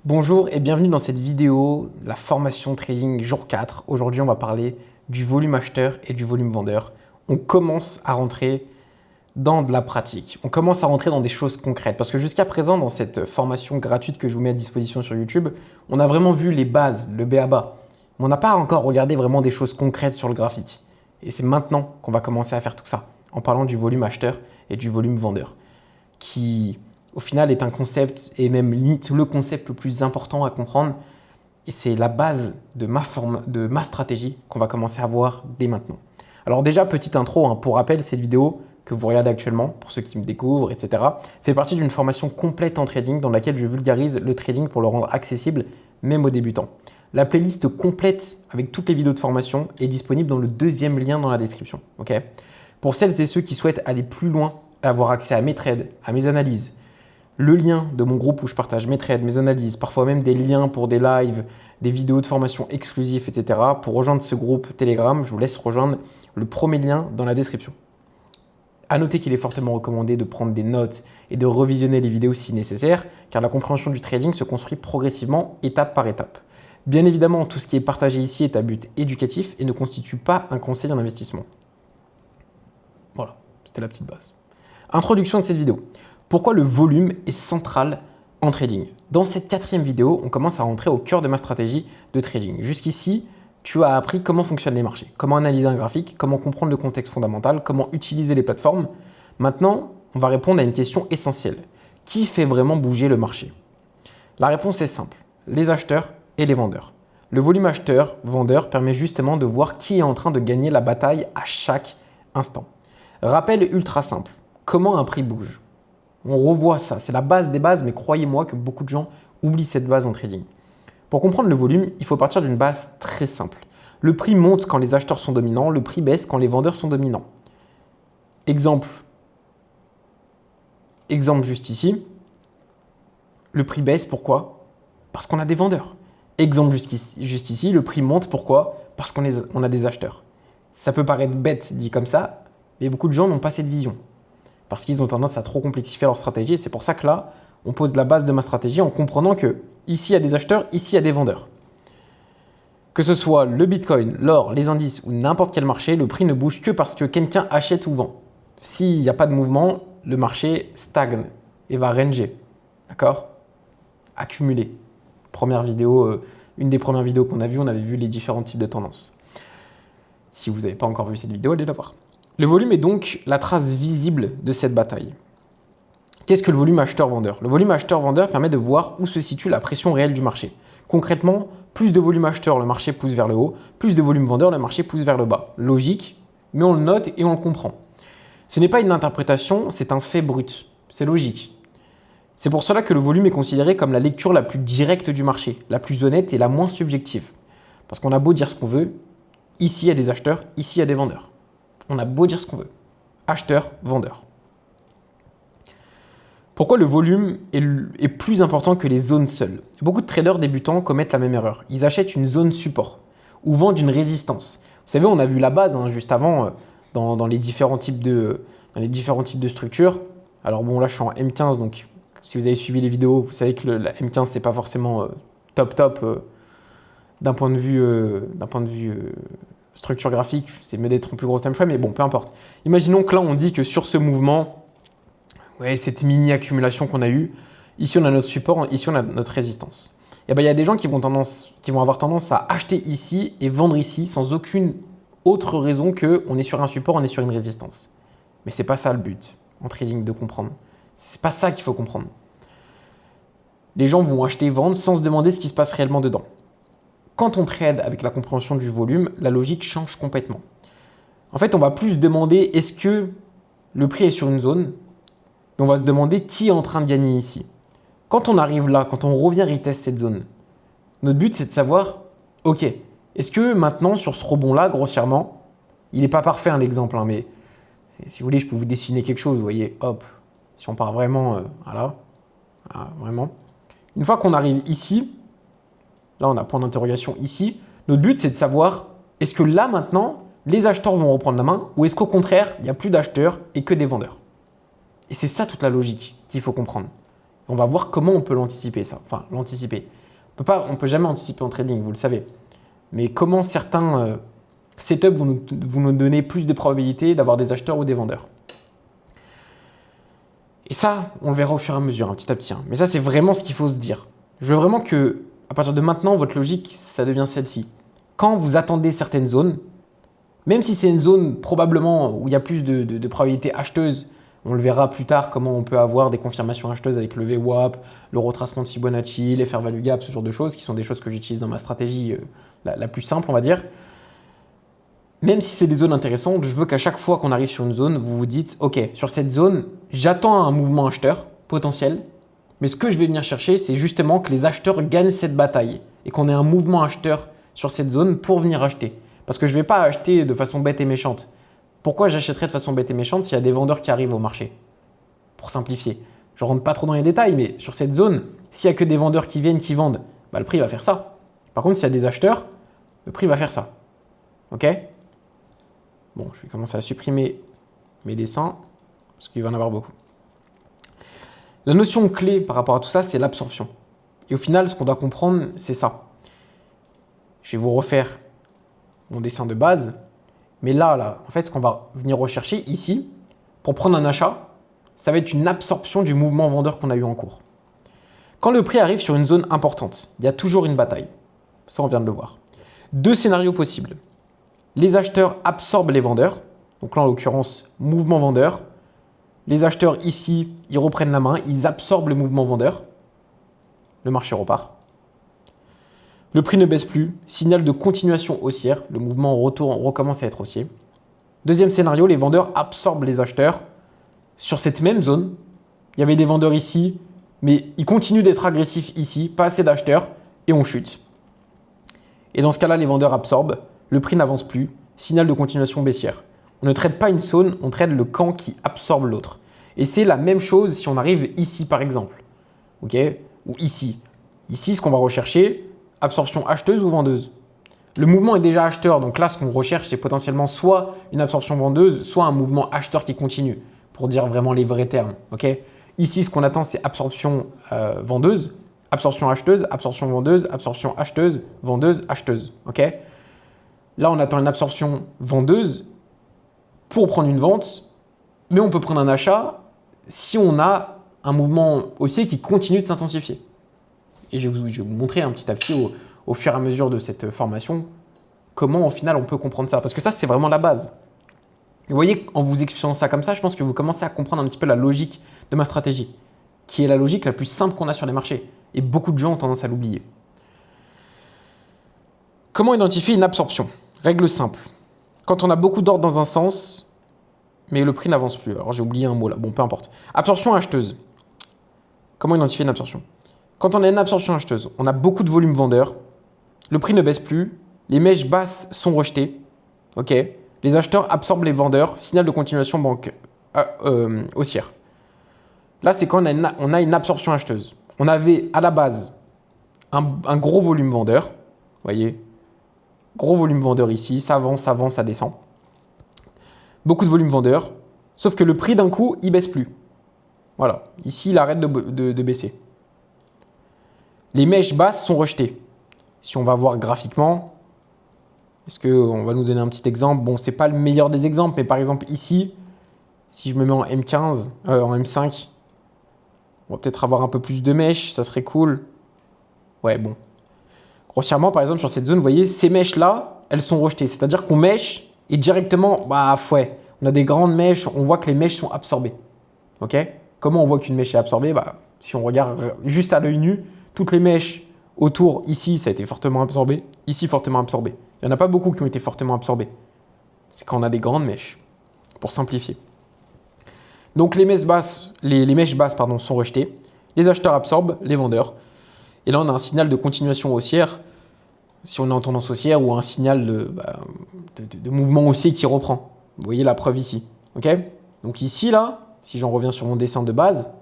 Bonjour et bienvenue dans cette vidéo, la formation trading jour 4. Aujourd'hui, on va parler du volume acheteur et du volume vendeur. On commence à rentrer dans de la pratique. On commence à rentrer dans des choses concrètes parce que jusqu'à présent, dans cette formation gratuite que je vous mets à disposition sur YouTube, on a vraiment vu les bases, le b.a.-ba. Mais on n'a pas encore regardé vraiment des choses concrètes sur le graphique. Et c'est maintenant qu'on va commencer à faire tout ça, en parlant du volume acheteur et du volume vendeur, qui au final est un concept et même limite le concept le plus important à comprendre. Et c'est la base de ma stratégie qu'on va commencer à voir dès maintenant. Alors déjà, petite intro, pour rappel, cette vidéo que vous regardez actuellement, pour ceux qui me découvrent, etc., fait partie d'une formation complète en trading dans laquelle je vulgarise le trading pour le rendre accessible même aux débutants. La playlist complète avec toutes les vidéos de formation est disponible dans le deuxième lien dans la description. Pour celles et ceux qui souhaitent aller plus loin, avoir accès à mes trades, à mes analyses, le lien de mon groupe où je partage mes trades, mes analyses, parfois même des liens pour des lives, des vidéos de formation exclusives, etc. Pour rejoindre ce groupe Telegram, je vous laisse rejoindre le premier lien dans la description. À noter qu'il est fortement recommandé de prendre des notes et de revisionner les vidéos si nécessaire, car la compréhension du trading se construit progressivement, étape par étape. Bien évidemment, tout ce qui est partagé ici est à but éducatif et ne constitue pas un conseil en investissement. Voilà, c'était la petite base. Introduction de cette vidéo. Pourquoi le volume est central en trading? Dans cette quatrième vidéo, on commence à rentrer au cœur de ma stratégie de trading. Jusqu'ici, tu as appris comment fonctionnent les marchés, comment analyser un graphique, comment comprendre le contexte fondamental, comment utiliser les plateformes. Maintenant, on va répondre à une question essentielle. Qui fait vraiment bouger le marché? La réponse est simple, les acheteurs et les vendeurs. Le volume acheteur-vendeur permet justement de voir qui est en train de gagner la bataille à chaque instant. Rappel ultra simple, comment un prix bouge? On revoit ça, c'est la base des bases, mais croyez-moi que beaucoup de gens oublient cette base en trading. Pour comprendre le volume, il faut partir d'une base très simple. Le prix monte quand les acheteurs sont dominants, le prix baisse quand les vendeurs sont dominants. Exemple juste ici, le prix baisse, pourquoi? Parce qu'on a des vendeurs. Exemple juste ici, le prix monte, pourquoi? Parce qu'on a des acheteurs. Ça peut paraître bête dit comme ça, mais beaucoup de gens n'ont pas cette vision. Parce qu'ils ont tendance à trop complexifier leur stratégie. Et c'est pour ça que là, on pose la base de ma stratégie en comprenant que ici, il y a des acheteurs, ici, il y a des vendeurs. Que ce soit le Bitcoin, l'or, les indices ou n'importe quel marché, le prix ne bouge que parce que quelqu'un achète ou vend. S'il n'y a pas de mouvement, le marché stagne et va ranger. D'accord? Accumuler. Une des premières vidéos qu'on a vues, on avait vu les différents types de tendances. Si vous n'avez pas encore vu cette vidéo, allez la voir. Le volume est donc la trace visible de cette bataille. Qu'est-ce que le volume acheteur-vendeur? Le volume acheteur-vendeur permet de voir où se situe la pression réelle du marché. Concrètement, plus de volume acheteur, le marché pousse vers le haut, plus de volume vendeur, le marché pousse vers le bas. Logique, mais on le note et on le comprend. Ce n'est pas une interprétation, c'est un fait brut. C'est logique. C'est pour cela que le volume est considéré comme la lecture la plus directe du marché, la plus honnête et la moins subjective. Parce qu'on a beau dire ce qu'on veut, ici il y a des acheteurs, ici il y a des vendeurs. On a beau dire ce qu'on veut. Acheteur, vendeur. Pourquoi le volume est plus important que les zones seules? Beaucoup de traders débutants commettent la même erreur. Ils achètent une zone support ou vendent une résistance. Vous savez, on a vu la base juste avant dans les différents types de structures. Alors bon, là je suis en M15, donc si vous avez suivi les vidéos, vous savez que la M15 c'est pas forcément top d'un point de vue structure graphique, c'est mieux d'être en plus gros time frame, mais bon, peu importe. Imaginons que là, on dit que sur ce mouvement, cette mini accumulation qu'on a eue, ici on a notre support, ici on a notre résistance. Et bien, il y a des gens qui vont avoir tendance à acheter ici et vendre ici sans aucune autre raison qu'on est sur un support, on est sur une résistance. Mais c'est pas ça le but en trading de comprendre. C'est pas ça qu'il faut comprendre. Les gens vont acheter et vendre sans se demander ce qui se passe réellement dedans. Quand on trade avec la compréhension du volume, la logique change complètement. En fait, on va plus se demander est-ce que le prix est sur une zone, et on va se demander qui est en train de gagner ici. Quand on arrive là, quand on revient retest cette zone, notre but c'est de savoir, ok, est-ce que maintenant sur ce rebond-là, grossièrement, il n'est pas parfait l'exemple, mais si vous voulez, je peux vous dessiner quelque chose, vous voyez, hop, si on part vraiment, voilà, vraiment. Une fois qu'on arrive ici, là, on a point d'interrogation ici. Notre but, c'est de savoir, est-ce que là, maintenant, les acheteurs vont reprendre la main ou est-ce qu'au contraire, il n'y a plus d'acheteurs et que des vendeurs? Et c'est ça toute la logique qu'il faut comprendre. On va voir comment on peut l'anticiper, ça. Enfin, l'anticiper. On peut jamais anticiper en trading, vous le savez. Mais comment certains setups vont nous donner plus de probabilités d'avoir des acheteurs ou des vendeurs. Et ça, on le verra au fur et à mesure, petit à petit. Mais ça, c'est vraiment ce qu'il faut se dire. Je veux vraiment que, à partir de maintenant, votre logique, ça devient celle-ci. Quand vous attendez certaines zones, même si c'est une zone probablement où il y a plus de probabilité acheteuse, on le verra plus tard comment on peut avoir des confirmations acheteuses avec le VWAP, le retracement de Fibonacci, les fair value gap, ce genre de choses qui sont des choses que j'utilise dans ma stratégie la plus simple, on va dire. Même si c'est des zones intéressantes, je veux qu'à chaque fois qu'on arrive sur une zone, vous vous dites « Ok, sur cette zone, j'attends un mouvement acheteur potentiel, mais ce que je vais venir chercher, c'est justement que les acheteurs gagnent cette bataille et qu'on ait un mouvement acheteur sur cette zone pour venir acheter. Parce que je ne vais pas acheter de façon bête et méchante. Pourquoi j'achèterais de façon bête et méchante s'il y a des vendeurs qui arrivent au marché? Pour simplifier. Je ne rentre pas trop dans les détails, mais sur cette zone, s'il n'y a que des vendeurs qui viennent, qui vendent, bah, le prix va faire ça. Par contre, s'il y a des acheteurs, le prix va faire ça. Ok? Bon, je vais commencer à supprimer mes dessins parce qu'il va en avoir beaucoup. La notion clé par rapport à tout ça, c'est l'absorption. Et au final, ce qu'on doit comprendre, c'est ça. Je vais vous refaire mon dessin de base. Mais là, en fait, ce qu'on va venir rechercher ici, pour prendre un achat, ça va être une absorption du mouvement vendeur qu'on a eu en cours. Quand le prix arrive sur une zone importante, il y a toujours une bataille. Ça, on vient de le voir. Deux scénarios possibles. Les acheteurs absorbent les vendeurs. Donc là, en l'occurrence, mouvement vendeur. Les acheteurs ici, ils reprennent la main, ils absorbent le mouvement vendeur. Le marché repart. Le prix ne baisse plus, signal de continuation haussière. Le mouvement recommence à être haussier. Deuxième scénario, les vendeurs absorbent les acheteurs sur cette même zone. Il y avait des vendeurs ici, mais ils continuent d'être agressifs ici, pas assez d'acheteurs, et on chute. Et dans ce cas-là, les vendeurs absorbent. Le prix n'avance plus, signal de continuation baissière. On ne traite pas une zone, on traite le camp qui absorbe l'autre. Et c'est la même chose si on arrive ici par exemple, okay, ou ici. Ici, ce qu'on va rechercher, absorption acheteuse ou vendeuse. Le mouvement est déjà acheteur, donc là, ce qu'on recherche, c'est potentiellement soit une absorption vendeuse, soit un mouvement acheteur qui continue, pour dire vraiment les vrais termes. Okay. Ici, ce qu'on attend, c'est absorption vendeuse, absorption acheteuse, absorption vendeuse, absorption acheteuse, vendeuse, acheteuse. Okay. Là, on attend une absorption vendeuse pour prendre une vente, mais on peut prendre un achat si on a un mouvement haussier qui continue de s'intensifier. Et je vais vous montrer un petit à petit au fur et à mesure de cette formation comment au final on peut comprendre ça. Parce que ça, c'est vraiment la base. Et vous voyez, en vous expliquant ça comme ça, je pense que vous commencez à comprendre un petit peu la logique de ma stratégie, qui est la logique la plus simple qu'on a sur les marchés. Et beaucoup de gens ont tendance à l'oublier. Comment identifier une absorption? Règle simple. Quand on a beaucoup d'ordres dans un sens, mais le prix n'avance plus. Alors j'ai oublié un mot là, bon peu importe. Absorption acheteuse. Comment identifier une absorption? Quand on a une absorption acheteuse, on a beaucoup de volume vendeur, le prix ne baisse plus, les mèches basses sont rejetées, ok, les acheteurs absorbent les vendeurs, signal de continuation haussière. Là, c'est quand on a une absorption acheteuse. On avait à la base un gros volume vendeur, vous voyez, gros volume vendeur ici, ça avance, ça descend. Beaucoup de volume vendeur, sauf que le prix d'un coup, il baisse plus. Voilà, ici, il arrête de baisser. Les mèches basses sont rejetées. Si on va voir graphiquement, est-ce qu'on va nous donner un petit exemple? Bon, c'est pas le meilleur des exemples, mais par exemple ici, si je me mets en M15, en M5, on va peut-être avoir un peu plus de mèches, ça serait cool. Ouais, bon. Grossièrement, par exemple, sur cette zone, vous voyez, ces mèches-là, elles sont rejetées. C'est-à-dire qu'on mèche et directement, ouais, on a des grandes mèches, on voit que les mèches sont absorbées. Ok? Comment on voit qu'une mèche est absorbée? Si on regarde juste à l'œil nu, toutes les mèches autour, ici, ça a été fortement absorbé, ici, fortement absorbé. Il n'y en a pas beaucoup qui ont été fortement absorbés. C'est quand on a des grandes mèches, pour simplifier. Donc les mèches basses, sont rejetées, les acheteurs absorbent, les vendeurs. Et là, on a un signal de continuation haussière, si on est en tendance haussière, ou un signal de mouvement haussier qui reprend. Vous voyez la preuve ici. Okay. Donc ici, là, si j'en reviens sur mon dessin de base,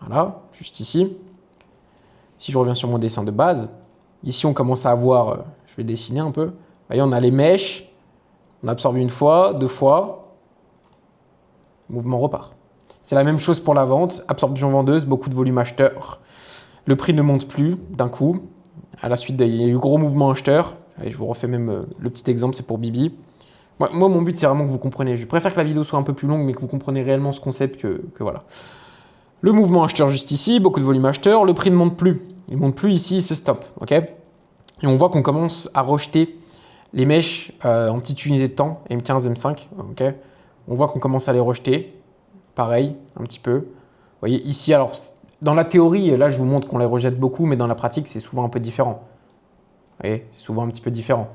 voilà, juste ici. Si je reviens sur mon dessin de base, ici, on commence à avoir, je vais dessiner un peu. Vous voyez, on a les mèches, on absorbe une fois, deux fois, le mouvement repart. C'est la même chose pour la vente, absorption vendeuse, beaucoup de volume acheteur. Le prix ne monte plus d'un coup. À la suite, il y a eu gros mouvement acheteur. Allez, je vous refais même le petit exemple, c'est pour Bibi. Moi, mon but, c'est vraiment que vous compreniez. Je préfère que la vidéo soit un peu plus longue, mais que vous compreniez réellement ce concept que voilà. Le mouvement acheteur juste ici, beaucoup de volume acheteur. Le prix ne monte plus. Il ne monte plus ici, il se stoppe. Ok. Et on voit qu'on commence à rejeter les mèches en petites unités de temps, M15, M5. Ok. On voit qu'on commence à les rejeter. Pareil, un petit peu. Vous voyez ici, alors dans la théorie, là je vous montre qu'on les rejette beaucoup, mais dans la pratique, c'est souvent un peu différent. Vous voyez, c'est souvent un petit peu différent.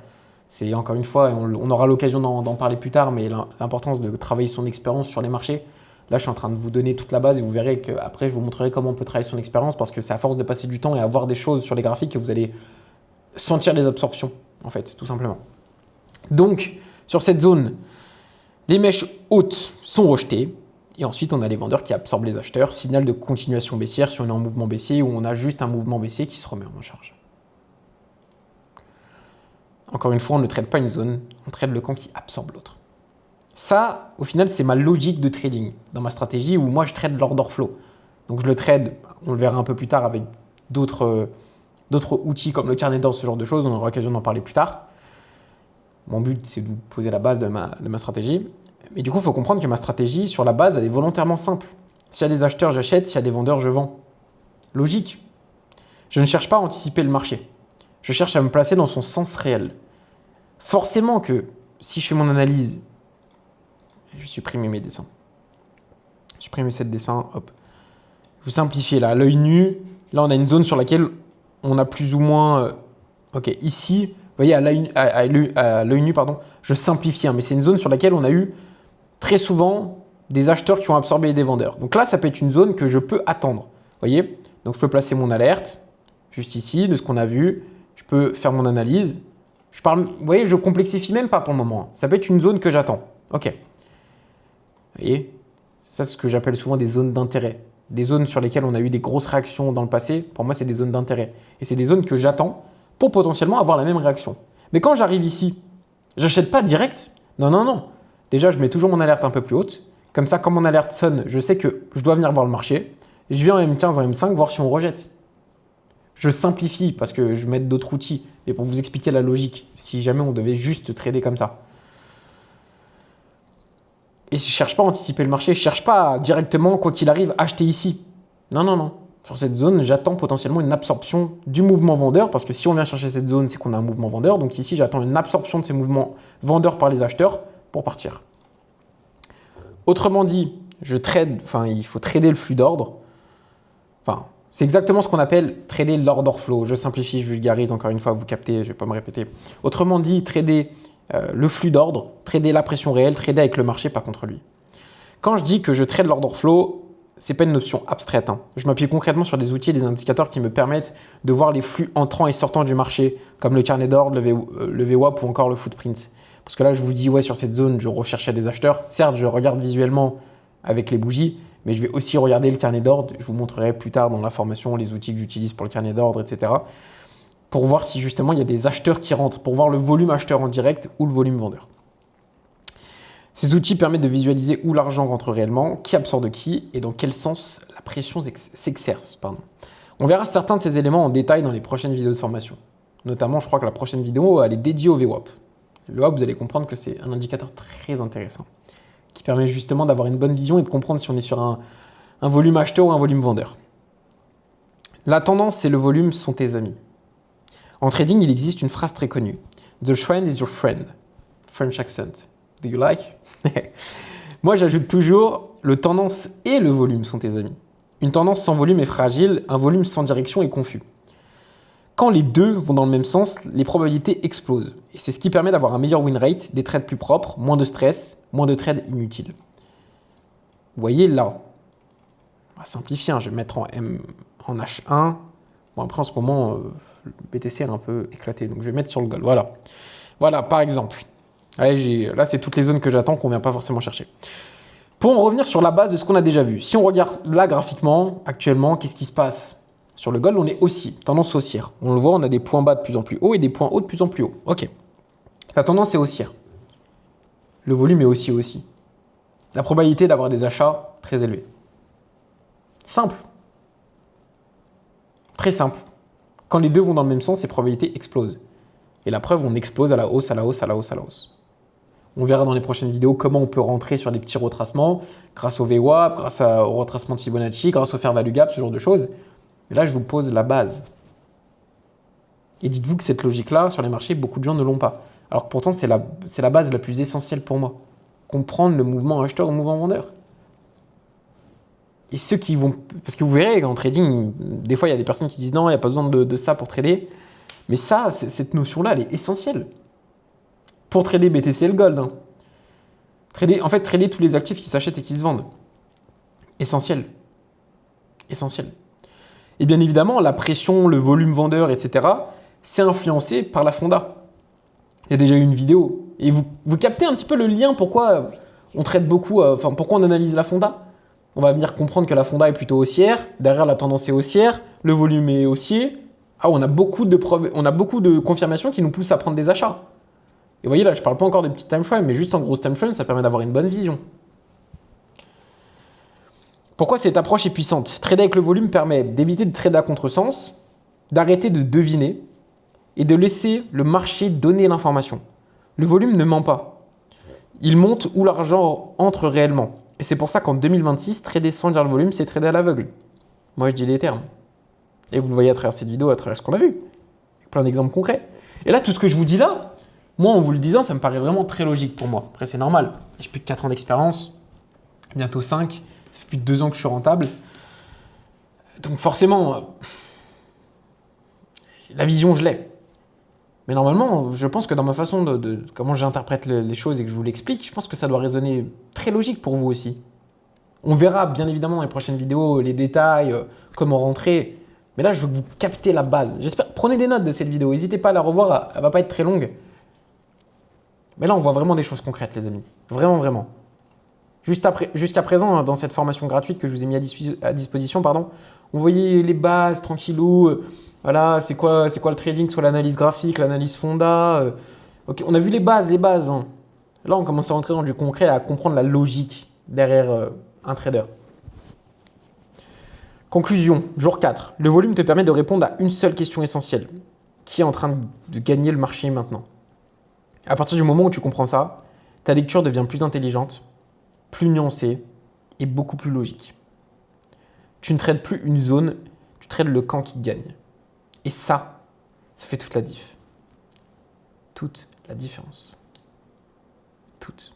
C'est encore une fois, on aura l'occasion d'en parler plus tard, mais l'importance de travailler son expérience sur les marchés. Là, je suis en train de vous donner toute la base et vous verrez qu'après, je vous montrerai comment on peut travailler son expérience parce que c'est à force de passer du temps et à voir des choses sur les graphiques que vous allez sentir les absorptions, en fait, tout simplement. Donc, sur cette zone, les mèches hautes sont rejetées. Et ensuite, on a les vendeurs qui absorbent les acheteurs. Signal de continuation baissière si on est en mouvement baissier ou on a juste un mouvement baissier qui se remet en charge. Encore une fois, on ne trade pas une zone, on trade le camp qui absorbe l'autre. Ça, au final, c'est ma logique de trading dans ma stratégie où moi, je trade l'order flow. Donc, je le trade, on le verra un peu plus tard avec d'autres outils comme le carnet d'ordre, ce genre de choses. On aura l'occasion d'en parler plus tard. Mon but, c'est de vous poser la base de ma stratégie. Mais du coup, il faut comprendre que ma stratégie, sur la base, elle est volontairement simple. S'il y a des acheteurs, j'achète. S'il y a des vendeurs, je vends. Logique. Je ne cherche pas à anticiper le marché. Je cherche à me placer dans son sens réel. Forcément que si je fais mon analyse, je vais supprimer mes dessins. Supprimer ces dessins, hop. Je vous simplifie là. À l'œil nu, là, on a une zone sur laquelle on a plus ou moins... ok, ici, vous voyez, à l'œil nu, pardon, je simplifie, hein, mais c'est une zone sur laquelle on a eu très souvent des acheteurs qui ont absorbé des vendeurs. Donc là, ça peut être une zone que je peux attendre. Vous voyez? Donc je peux placer mon alerte juste ici de ce qu'on a vu. Je peux faire mon analyse. Vous voyez, je complexifie même pas pour le moment. Ça peut être une zone que j'attends. Ok. Vous voyez? Ça, c'est ce que j'appelle souvent des zones d'intérêt. Des zones sur lesquelles on a eu des grosses réactions dans le passé. Pour moi, c'est des zones d'intérêt. Et c'est des zones que j'attends pour potentiellement avoir la même réaction. Mais quand j'arrive ici, j'achète pas direct. Non, non, non. Déjà, je mets toujours mon alerte un peu plus haute. Comme ça, quand mon alerte sonne, je sais que je dois venir voir le marché. Je viens en M15, en M5, voir si on rejette. Je simplifie parce que je mets d'autres outils. Et pour vous expliquer la logique, si jamais on devait juste trader comme ça. Et je ne cherche pas à anticiper le marché. Je ne cherche pas à directement, quoi qu'il arrive, acheter ici. Non, non, non. Sur cette zone, j'attends potentiellement une absorption du mouvement vendeur parce que si on vient chercher cette zone, c'est qu'on a un mouvement vendeur. Donc ici, j'attends une absorption de ces mouvements vendeurs par les acheteurs pour partir. Autrement dit, il faut trader le flux d'ordre. Enfin, c'est exactement ce qu'on appelle trader l'order flow. Je simplifie, je vulgarise encore une fois, vous captez, je ne vais pas me répéter. Autrement dit, trader le flux d'ordre, trader la pression réelle, trader avec le marché, pas contre lui. Quand je dis que je trade l'order flow, ce n'est pas une notion abstraite. Hein. Je m'appuie concrètement sur des outils et des indicateurs qui me permettent de voir les flux entrants et sortants du marché, comme le carnet d'ordre, le VWAP ou encore le footprint. Parce que là, je vous dis, ouais, sur cette zone, je recherchais des acheteurs. Certes, je regarde visuellement avec les bougies, mais je vais aussi regarder le carnet d'ordre. Je vous montrerai plus tard dans la formation les outils que j'utilise pour le carnet d'ordre, etc. Pour voir si justement il y a des acheteurs qui rentrent, pour voir le volume acheteur en direct ou le volume vendeur. Ces outils permettent de visualiser où l'argent rentre réellement, qui absorbe qui et dans quel sens la pression s'exerce. On verra certains de ces éléments en détail dans les prochaines vidéos de formation. Notamment, je crois que la prochaine vidéo, elle est dédiée au VWAP. Le VWAP, vous allez comprendre que c'est un indicateur très intéressant qui permet justement d'avoir une bonne vision et de comprendre si on est sur un volume acheteur ou un volume vendeur. La tendance et le volume sont tes amis. En trading, il existe une phrase très connue. The trend is your friend. French accent. Do you like? Moi, j'ajoute toujours le tendance et le volume sont tes amis. Une tendance sans volume est fragile, un volume sans direction est confus. Quand les deux vont dans le même sens, les probabilités explosent. Et c'est ce qui permet d'avoir un meilleur win rate, des trades plus propres, moins de stress, moins de trades inutiles. Vous voyez là, on va simplifier, hein, je vais mettre en H1. Bon, après, en ce moment, le BTC est un peu éclaté, donc je vais mettre sur le gold. Voilà, voilà par exemple. Allez, là, c'est toutes les zones que j'attends qu'on ne vient pas forcément chercher. Pour en revenir sur la base de ce qu'on a déjà vu, si on regarde là graphiquement, actuellement, qu'est-ce qui se passe? Sur le gold, on est haussier, tendance haussière. On le voit, on a des points bas de plus en plus hauts et des points hauts de plus en plus hauts. Ok. La tendance est haussière. Le volume est haussier aussi. La probabilité d'avoir des achats, très élevée. Simple. Très simple. Quand les deux vont dans le même sens, les probabilités explosent. Et la preuve, on explose à la hausse, à la hausse, à la hausse, à la hausse. On verra dans les prochaines vidéos comment on peut rentrer sur des petits retracements grâce au VWAP, grâce au retracement de Fibonacci, grâce au Fair Value Gap, ce genre de choses. Mais là, je vous pose la base. Et dites-vous que cette logique-là, sur les marchés, beaucoup de gens ne l'ont pas. Alors que pourtant, c'est la base la plus essentielle pour moi. Comprendre le mouvement acheteur ou le mouvement vendeur. Et ceux qui vont... Parce que vous verrez, en trading, des fois, il y a des personnes qui disent non, il n'y a pas besoin de ça pour trader. Mais ça, cette notion-là, elle est essentielle. Pour trader BTC et le gold. Hein. Trader tous les actifs qui s'achètent et qui se vendent. Essentiel. Essentiel. Et bien évidemment, la pression, le volume vendeur, etc., c'est influencé par la fonda. Il y a déjà eu une vidéo. Et vous captez un petit peu le lien pourquoi on traite beaucoup, pourquoi on analyse la fonda. On va venir comprendre que la fonda est plutôt haussière. Derrière, la tendance est haussière. Le volume est haussier. Ah, on a beaucoup de confirmations qui nous poussent à prendre des achats. Et vous voyez, là, je ne parle pas encore de petits time frame, mais juste en gros time frame, ça permet d'avoir une bonne vision. Pourquoi cette approche est puissante? Trader avec le volume permet d'éviter de trader à contresens, d'arrêter de deviner et de laisser le marché donner l'information. Le volume ne ment pas. Il monte où l'argent entre réellement. Et c'est pour ça qu'en 2026, trader sans lire le volume, c'est trader à l'aveugle. Moi, je dis les termes. Et vous le voyez à travers cette vidéo, à travers ce qu'on a vu. Plein d'exemples concrets. Et là, tout ce que je vous dis là, moi, en vous le disant, ça me paraît vraiment très logique pour moi. Après, c'est normal. J'ai plus de 4 ans d'expérience, bientôt 5. Ça fait plus de 2 ans que je suis rentable. Donc forcément, la vision, je l'ai. Mais normalement, je pense que dans ma façon de comment j'interprète les choses et que je vous l'explique, je pense que ça doit résonner très logique pour vous aussi. On verra bien évidemment dans les prochaines vidéos les détails, comment rentrer. Mais là, je veux que vous captez la base. J'espère. Prenez des notes de cette vidéo. N'hésitez pas à la revoir. Elle ne va pas être très longue. Mais là, on voit vraiment des choses concrètes, les amis. Vraiment, vraiment. Jusqu'à présent, dans cette formation gratuite que je vous ai mis à disposition, on voyait les bases tranquillou. Voilà, c'est quoi le trading, soit l'analyse graphique, l'analyse fonda. Ok, on a vu les bases. Hein. Là, on commence à rentrer dans du concret, à comprendre la logique derrière un trader. Conclusion, jour 4. Le volume te permet de répondre à une seule question essentielle. Qui est en train de gagner le marché maintenant? À partir du moment où tu comprends ça, ta lecture devient plus intelligente, plus nuancée et beaucoup plus logique. Tu ne traites plus une zone, tu traites le camp qui gagne. Et ça fait toute la diff. Toute la différence. Toute.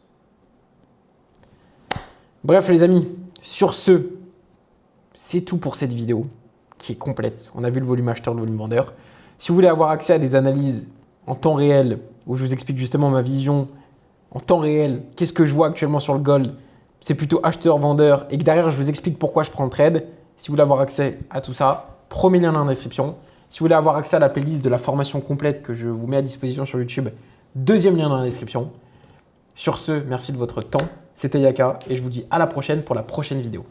Bref les amis, sur ce, c'est tout pour cette vidéo qui est complète. On a vu le volume acheteur, le volume vendeur. Si vous voulez avoir accès à des analyses en temps réel, où je vous explique justement ma vision en temps réel, qu'est-ce que je vois actuellement sur le gold, c'est plutôt acheteur-vendeur, et que derrière je vous explique pourquoi je prends le trade. Si vous voulez avoir accès à tout ça, premier lien dans la description. Si vous voulez avoir accès à la playlist de la formation complète que je vous mets à disposition sur YouTube, deuxième lien dans la description. Sur ce, merci de votre temps. C'était Yaka et je vous dis à la prochaine pour la prochaine vidéo.